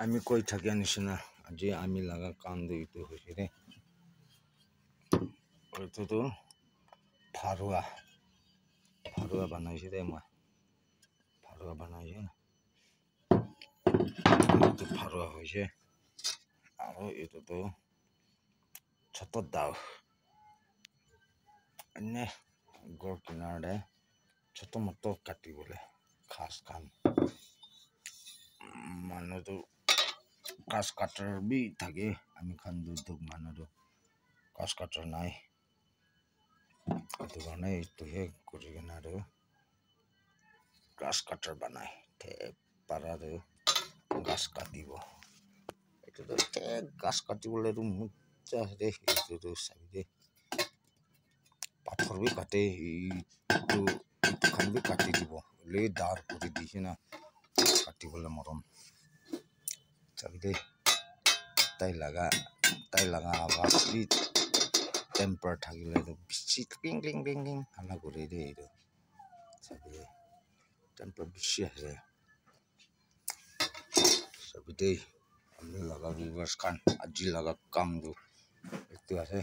আমি কৈ থাকিয়া নিচিনা আজি আমি লগা কামটো এইটো হৈছে দে এইটোতো ফাৰুৱা বনাইছে দে মই ফাৰুৱা বনাইছে এইটো ফাৰুৱা হৈছে আৰু এইটোতো ছটৰ দাও এনে গড় কিনাৰতে ছোট মটো কাটিবলৈ খাস কাম মানুহটো কাজ কাটাৰ বি থাকে আমি খান দুধ মানুহটো কাজ কাটাৰ নাই এইটো কাৰণে এইটোহে কৰি কিনে আৰু গাছ কাটাৰ বনাই পাৰাটো গাছ কাটিব এইটোতো গাছ কাটিবলৈতো মজা দে এইটোতো চাবি দে পাথৰ বি কাটে এইটো খান বি কাটি দিব লে দাৰ কৰি দিছে না কাটিবলৈ মৰম চাবি দে তাই লাগা আৱাজ বি টেম্পাৰ থাকিলে বেছি ক্লিং ক্লিং ক্লিং ক্লিং হাল্লা কৰি দে এইটো চাবি দে টেম্পাৰ বেছি আহে চাবি দে আমি লগা ভিউৱাৰ্ছ খান আজি লগা কামটো এইটো আছে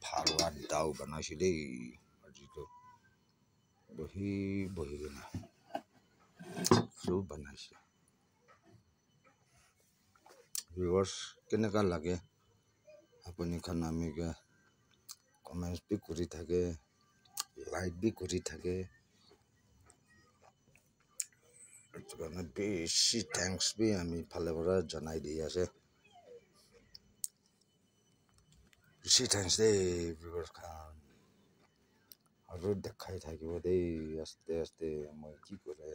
ফাৰুৱা দাও বনাইছে দেই আজিতো বহি কিনে চব বনাইছে ভিউৱাৰ্ছ কেনেকুৱা লাগে আপুনি খান আমি কমেণ্টছ বি কৰি থাকে লাইক বি কৰি থাকে এইটো কাৰণে বেছি থেংকছ বি আমি ফালে পৰা জনাই দি আছে বেছি থেংকছ দেই ভিউৱাৰ্ছ খান আৰু দেখাই থাকিব দেই আস্তে আস্তে মই কি কৰে